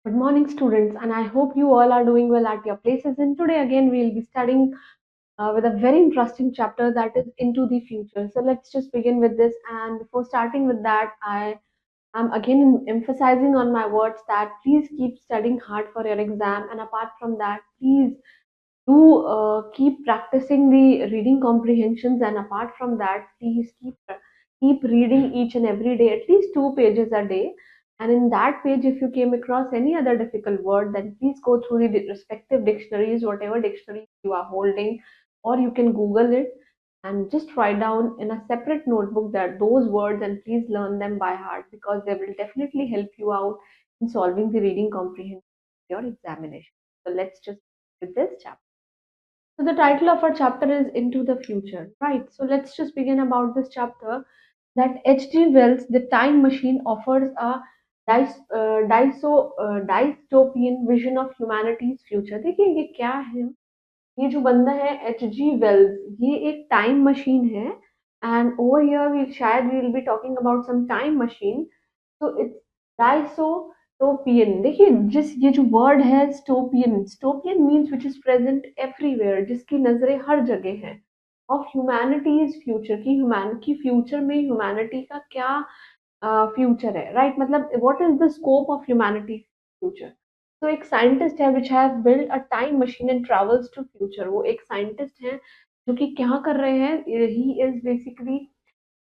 Good morning, students, and I hope you all are doing well at your places. And today, again, we'll be studying with a very interesting chapter that is into the future. So, let's just begin with this. And before starting with that, I am again emphasizing on my words that please keep studying hard for your exam. And apart from that, please do keep practicing the reading comprehensions. And apart from that, please keep reading each and every day, at least 2 pages a day. And in that page, if you came across any other difficult word, then please go through the respective dictionaries, whatever dictionary you are holding, or you can Google it and just write down in a separate notebook that those words, and please learn them by heart because they will definitely help you out in solving the reading comprehension of your examination. So let's just with this chapter. So the title of our chapter is Into the Future, right? So let's just begin about this chapter that H.G. Wells, The Time Machine, offers a dystopian vision of humanity's future. देखिए ये क्या है? ये जो बंदा है H.G. Wells, ये एक टाइम मशीन है and over here we शायद we will be talking about some time machine. So it's dystopian. देखिए जिस ये जो वर्ड है dystopian means which is present everywhere, जिसकी नजरें हर जगह हैं, ऑफ ह्यूमैनिटीज फ्यूचर की फ्यूचर में ह्यूमैनिटी का क्या फ्यूचर है, राइट? मतलब what is the scope of humanity future? तो एक साइंटिस्ट है which has build a time machine and travels to future. वो एक साइंटिस्ट है जो कि क्या कर रहे हैं, ही इज बेसिकली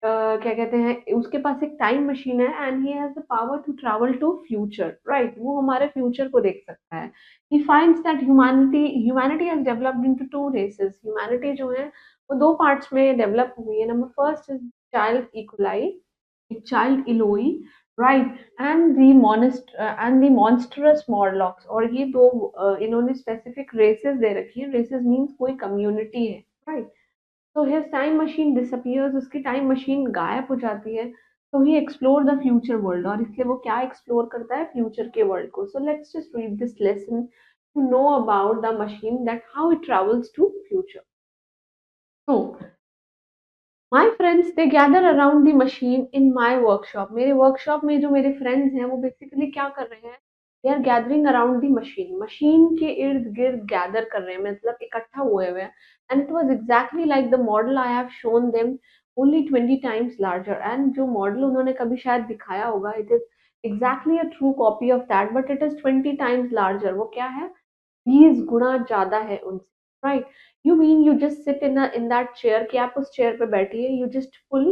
क्या कहते हैं, उसके पास एक टाइम मशीन है and he has the power to travel to future, right? वो हमारे फ्यूचर को देख सकता है। He finds that humanity has developed into two races. Humanity जो है वो दो पार्ट्स में डेवलप हुई है। नंबर फर्स्ट इज चाइल्ड इकोलाई, child Eloi, right? And the monstrous Morlocks. और ये दो इन्होंने स्पेसिफिक रेसेस दे रखी है। रेसेस मीन्स कोई कम्युनिटी है, राइट? तो हिज टाइम मशीन डिसअपियर्स, उसकी टाइम मशीन गायब हो जाती है। तो ही एक्सप्लोर द फ्यूचर वर्ल्ड, और इसलिए वो क्या एक्सप्लोर करता है? फ्यूचर के वर्ल्ड को। So let's just read this lesson to know about the machine that how it travels to future. तो my friends they gather around the machine in my workshop. मेरे वर्कशॉप में जो मेरे friends हैं वो basically क्या कर रहे हैं? They are gathering around the machine. Machine के इर्द गिर्द गैदर कर रहे हैं, मतलब इकट्ठा हुए हुए हैं। And it was exactly like the model I have shown them, only 20 times larger. And जो मॉडल उन्होंने कभी शायद दिखाया होगा, it is exactly a true copy of that, but it is 20 times larger. वो क्या है? 20 गुना ज्यादा है उनसे, right? You mean you just sit in that chair, कि आप उस चेयर पे बैठिए, यू जस्ट पुल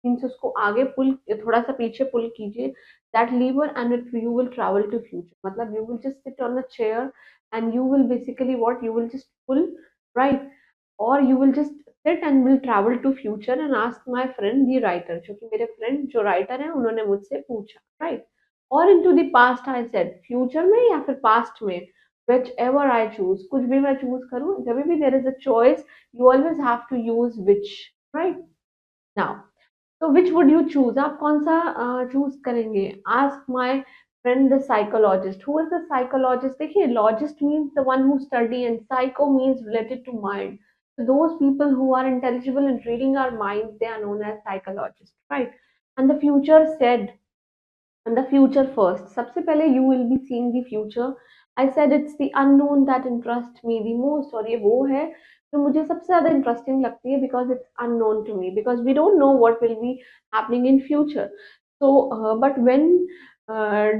मीन्स उसको आगे पुल, थोड़ा सा पीछे पुल कीजिए that lever and it you will travel to future. मतलब you will just sit on a chair and you will basically what, you will just pull, right? और you will just sit and will travel to future and ask my friend the writer, जो कि मेरे friend जो writer है उन्होंने मुझसे पूछा, right? और into the past I said, future में या फिर पास्ट में, विच एवर आई चूज, कुछ भी मैं चूज करूं, जब भी there is a choice you always have to use which, right? Now तो विच वुड यू चूज, आप कौन सा चूज करेंगे? Ask my friend the psychologist. Who is the psychologist? देखिए logist means the one who study and psycho means related to mind. So those people who are intelligible in reading our minds, they are known as psychologists, right? And the future said, and the future first, सबसे पहले you will be seeing the future. I said it's the unknown that interests me the most, और ये वो है जो मुझे सबसे ज्यादा इंटरेस्टिंग लगती है, because it's unknown to me, because we don't know what will be happening in future. So but when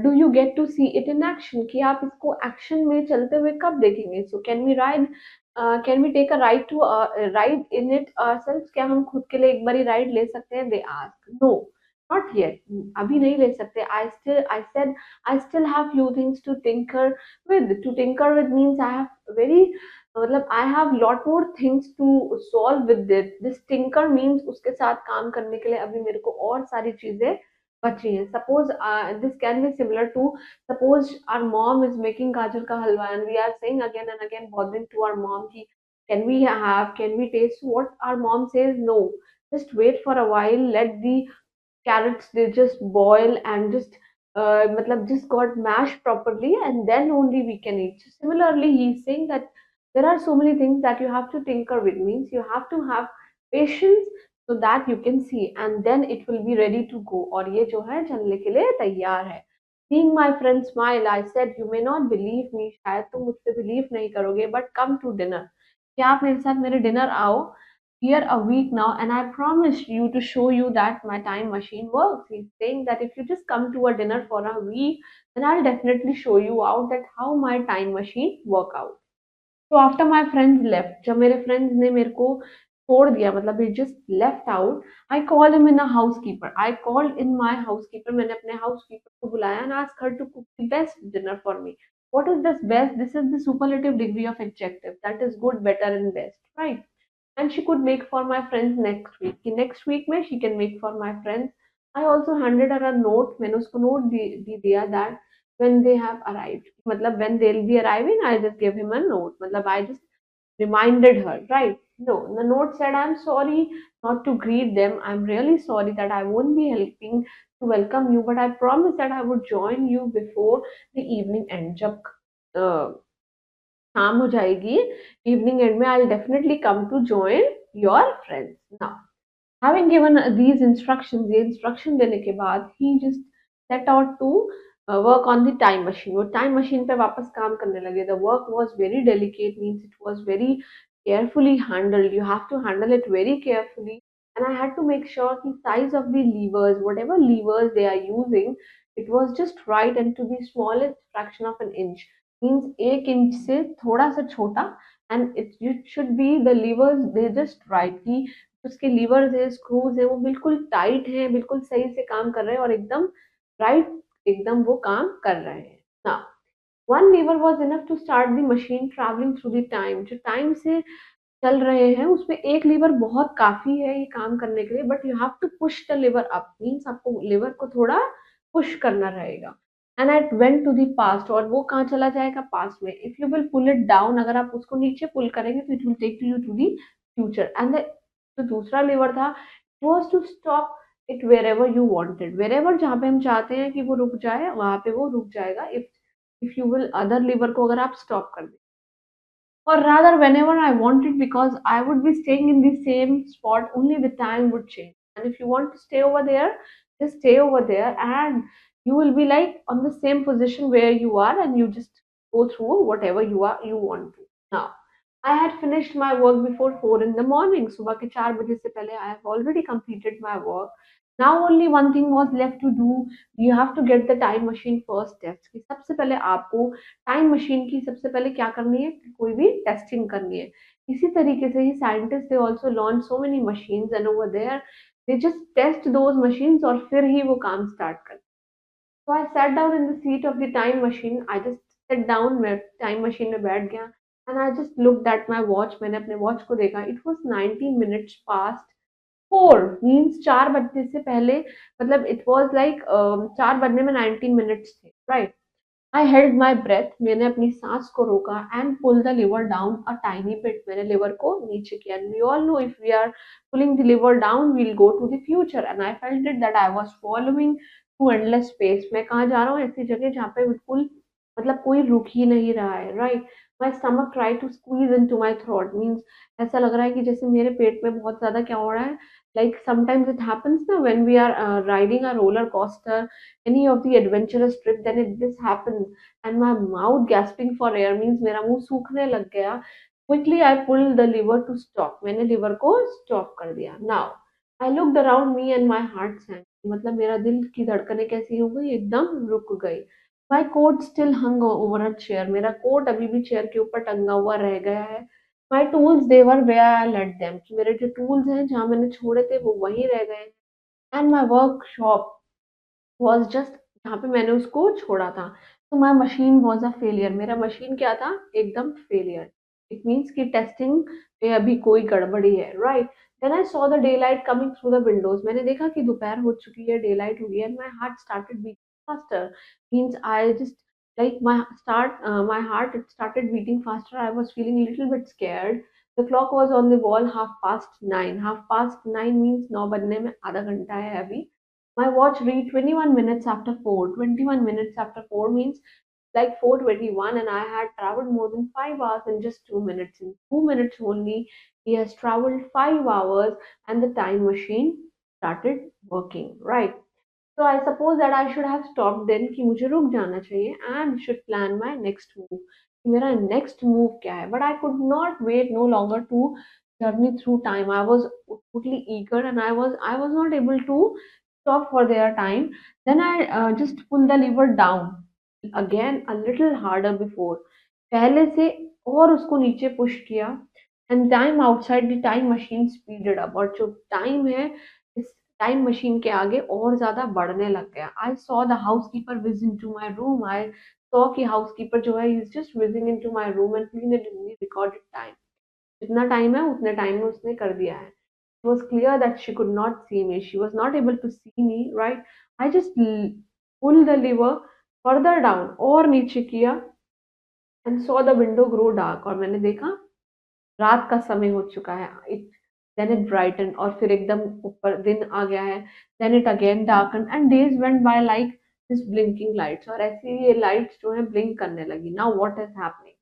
do you get to see it in action, कि आप इसको एक्शन में चलते हुए कब देखेंगे? So can we take a ride to ride in it ourselves? क्या हम खुद के लिए एक बारी राइड ले सकते हैं? They ask. No, not yet. अभी नहीं ले सकते। I said I still have few things to tinker with. To tinker with means I have very, मतलब I have lot more things to solve with it. This tinker means उसके साथ काम करने के लिए अभी मेरे को और सारी चीजें बची हैं। Suppose this can be similar to, suppose our mom is making गाजर का हलवा and we are saying again and again, bothering to our mom कि can we taste? What our mom says, no, just wait for a while, let the carrots they just boil and just matlab just got mashed properly, and then only we can eat. So similarly he's saying that there are so many things that you have to tinker with, means you have to have patience so that you can see, and then it will be ready to go, और ये जो है चलने के लिए तैयार है। Seeing my friend smile, I said, "You may not believe me, शायद तुम मुझसे believe नहीं करोगे, but come to dinner. क्या आप मेरे साथ मेरे dinner आओ? Here a week now, and I promise you to show you that my time machine works." He's saying that if you just come to a dinner for a week, then I'll definitely show you out that how my time machine work out. So after my friends left, जब मेरे friends ने मेरे को छोड़ दिया, मतलब it just left out, I called him in a housekeeper. I called in my housekeeper. मैंने अपने housekeeper को बुलाया and asked her to cook the best dinner for me. What is this best? This is the superlative degree of adjective. That is good, better, and best, right? And she could make for my friends next week. कि next week में she can make for my friends. I also handed her a note. मैंने उसको note दी दिया that when they have arrived. मतलब when they'll be arriving, I just give him a note. मतलब I just reminded her, right? No, the note said, "I'm sorry not to greet them. I'm really sorry that I won't be helping to welcome you, but I promised that I would join you before the evening end." जब uh, शाम हो जाएगी, evening end में I'll definitely come to join your friends. Now, having given these instructions, ये instruction देने के बाद, he just set out to work on the time machine. वो time machine पे वापस काम करने लगे. The work was very delicate, means it was very carefully handled. You have to handle it very carefully. And I had to make sure the size of the levers, whatever levers they are using, it was just right and to the smallest fraction of an inch. Means 1 inch से थोड़ा सा छोटा, and it should be the levers they just right कि उसके levers है, screws है, वो बिल्कुल टाइट है, बिल्कुल सही से काम कर रहे हैं और एकदम राइट, एकदम वो काम कर रहे हैं ना. One lever was enough to start the machine travelling through the time. जो टाइम से चल रहे हैं उसमें एक लीवर बहुत काफी है ये काम करने के लिए, but you have to push the lever up. Means आपको लीवर को थोड़ा पुश करना रहेगा. And it went to the past, और वो कहाँ चला जाएगा, पास्ट में. If you will pull it down, अगर आप उसको नीचे पुल करेंगे तो it will take you to the future. And जो दूसरा लीवर था, was to stop it wherever you wanted. Wherever, जहाँ पे हम चाहते हैं कि वो रुक जाए, वहां पे वो रुक जाएगा. If you will other lever को अगर आप स्टॉप कर दें, or rather whenever I want it, because I would be staying in the same spot, only the time would change. And if you want to stay over there, just stay over there, and you will be like on the same position where you are, and you just go through whatever you want to. Now, I had finished my work before 4 in the morning. सुबह के 4 बजे से पहले I have already completed my work. Now only one thing was left to do. You have to get the time machine first test. कि सबसे पहले आपको time machine की सबसे पहले क्या करनी है, कोई भी टेस्टिंग करनी है. इसी तरीके से ही scientist they also launch so many machines, and over there they just test those machines और फिर ही वो काम स्टार्ट करते. So I sat down in the seat of the time machine. I just set down, मैं time machine में बैठ गया. And I just looked at my watch. मैंने अपने वॉच को देखा. It was 19 minutes past 4. Means 4 बजने से पहले, मतलब इट वॉज लाइक 4 बजने में 19 minutes थे, right. I held my breath. मैंने अपनी सांस को रोका and pull the liver down a tiny bit. मैंने liver को नीचे किया. And we all know if we are pulling the liver down, we'll go to the future. And I felt it that I was following to endless space. मैं कहाँ जा रहा हूँ, ऐसी जगह जहाँ पे बिल्कुल मतलब कोई रुक ही नहीं रहा है, right? My stomach tried to squeeze into my throat. Means ऐसा लग रहा है कि जैसे मेरे पेट में बहुत ज्यादा क्या हो रहा है. Like sometimes it happens ना when we are riding a roller coaster, any of the adventurous trip, then it this happens and my mouth gasping for air. Means मेरा मुंह सूखने लग गया. Quickly I pulled the lever to stop. मैंने lever को stop कर दिया. Now I looked around me and my heart sank. मतलब मेरा दिल की धड़कनें कैसी हो गई, एकदम रुक गई. My coat still hung over a chair. मेरा कोट अभी भी चेयर के ऊपर टंगा हुआ रह गया है. My tools they were where I let them. कि मेरे जो tools हैं जहाँ मैंने छोड़े थे वो वहीं रह गए. And my workshop was just जहाँ पे मैंने उसको छोड़ा था. तो my machine was a failure. मेरा मशीन क्या था, एकदम फेलियर. इट मीन्स कि टेस्टिंग में अभी कोई गड़बड़ी है, right. Then I saw the day light coming through the windows. मैंने देखा कि दोपहर हो चुकी है, डे लाइट हो गई है. My heart started beating faster. Means I just like my heart, it started beating faster. I was feeling a little bit scared. The clock was on the wall, 9:30. 9:30 means 9 बजने में आधा घंटा है अभी. My watch read 21 minutes after 4. 21 minutes after 4 means like 4:21, and I had traveled more than 5 hours in just 2 minutes. In 2 minutes only, he has traveled 5 hours, and the time machine started working, right? So I suppose that I should have stopped then कि मुझे रुक जाना चाहिए and should plan my next move. कि मेरा next move क्या है? But I could not wait no longer to journey through time. I was totally eager and I was not able to stop for their time. Then I just pulled the lever down again a little harder before. पहले से और उसको नीचे push किया and time outside the time machine speeded up. और जो time है इस टाइम मशीन के आगे और ज्यादा बढ़ने लग गया. I saw the house keeper whizz into my room. I saw कि हाउस कीपर जो है is just whizzing into my room and clean it in recorded time. जितना टाइम है उतने टाइम में उसने कर दिया है. It was clear that she could not see me. She was not able to see me, right? I just pulled the lever further down और नीचे किया and saw the window grow dark. और मैंने देखा रात का समय हो चुका है. इट देन इट ब्राइटन और फिर एकदम ऊपर दिन आ गया है. Then it again darken and days went by like this blinking lights. और ऐसी ये लाइट्स जो है ब्लिंक करने लगी. Now what is happening?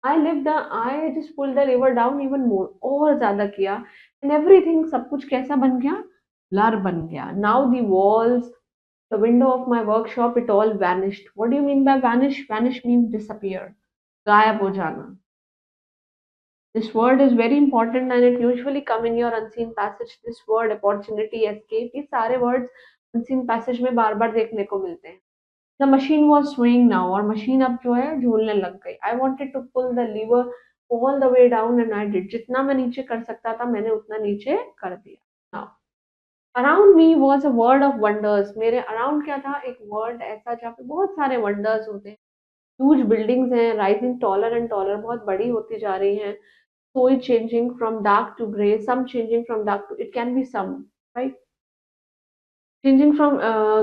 I just pull the river down even more. और ज्यादा किया एंड एवरीथिंग सब कुछ कैसा बन गया? ब्लर बन गया. Now the walls, the window of my workshop, it all vanished. What do you mean by vanish? Vanish means disappear, गायब हो जाना. This word is very important and it usually come in your unseen passage. This word opportunity, escape, ये सारे words unseen passage में बार बार देखने को मिलते हैं. The machine was swaying now और machine अब जो है झूलने लग गई. I wanted to pull the lever all the way down and I did. जितना मैं नीचे कर सकता था मैंने उतना नीचे कर दिया. Now around me was a world of wonders. मेरे around क्या था? एक world ऐसा जहाँ पे बहुत सारे wonders होते हैं. Huge buildings हैं, rising taller and taller, बहुत बड़ी होती जा रही हैं. Soy changing from dark to gray, some changing from dark to, it can be some, right? Changing from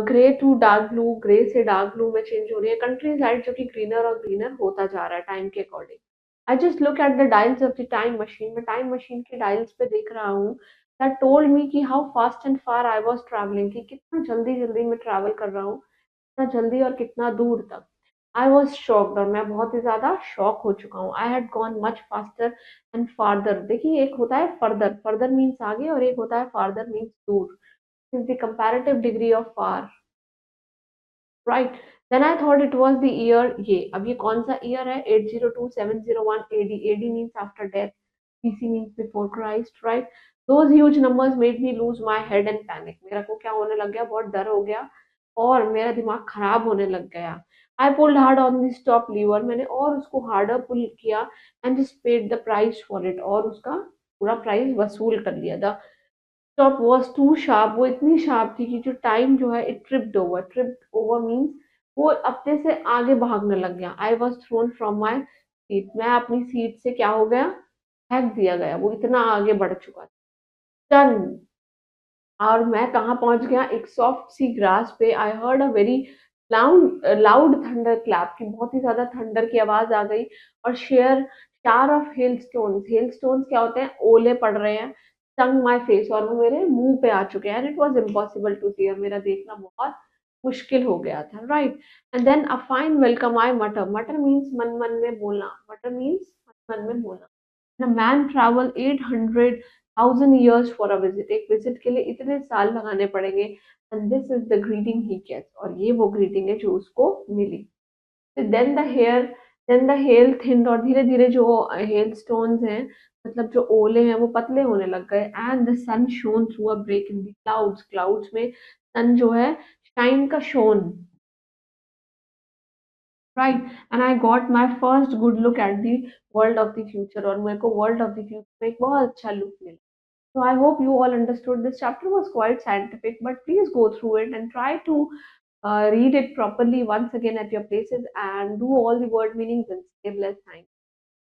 gray to dark blue, gray से dark blue में change हो रही है. कंट्री साइड जो कि greener और greener होता जा रहा है टाइम के according. I just look at the dials of the time machine. मैं टाइम मशीन के डायल्स पे देख रहा हूँ. That told me कि how fast and far I was traveling, कि कितना जल्दी जल्दी मैं ट्रैवल कर रहा हूँ, कितना जल्दी और कितना दूर तक. आई वॉज शॉक्ड और मैं बहुत ही ज़्यादा शॉक हो चुका हूँ. I had gone much faster and farther. देखिए एक होता है फर्दर, फर्दर मीन्स आगे, और एक होता है फार्दर मीन्स दूर. Is the comparative degree of far, right? Then I thought it was the year. ये अब ये कौन सा ईयर है? 802701 AD. AD means after death, BC means before Christ, right? Those huge numbers made me lose my head and panic. मेरा को क्या होने लग गया? बहुत डर हो गया और मेरा दिमाग खराब होने लग गया. I pulled hard on the stop lever. मैंने और उसको हार्डर पुल किया and just paid the price for it. और उसका पूरा प्राइस वसूल कर लिया. The stop was too sharp. वो इतनी शार्प थी कि जो टाइम जो है it tripped over. Tripped over means वो अपने से आगे भागने लग गया. I was thrown from my seat. मैं अपनी सीट से क्या हो गया? फेंक दिया गया. वो इतना आगे बढ़ चुका था. टन. और मैं कहाँ पहुंच गया? एक सॉफ्ट सी ग्रास पे. I heard a very loud loud thunder clap, की बहुत ही ज्यादा थंडर की आवाज आ गई. और sheer shower of hail stones. Hail stones क्या होते हैं? ओले पड़ रहे हैं. Stung my face. और वो मेरे मुंह पे आ चुके हैं. And it was impossible to see. और मेरा देखना बहुत मुश्किल हो गया था, right? And then a fine welcome. I mutter. Mutter means मन मन में बोलना. मटर मीन्स मन मन में बोलना. The man travel 800,000 years for a visit. एक विजिट के लिए इतने साल लगाने पड़ेंगे. And this is the greeting he gets. और ये वो ग्रीटिंग है जो उसको मिली. Then the hair then the hail thin. और धीरे धीरे जो हेल स्टोन्स हैं, मतलब जो ओले हैं, वो पतले होने लग गए. And the sun shone through a break in the clouds. Clouds में सन जो है शाइन का shone, right? And I got my first good look at the world of the future. और मेरे को वर्ल्ड ऑफ द फ्यूचर में एक बहुत अच्छा लुक मिला. So I hope you all understood. This chapter was quite scientific, but please go through it and try to read it properly once again at your places and do all the word meanings and save less time.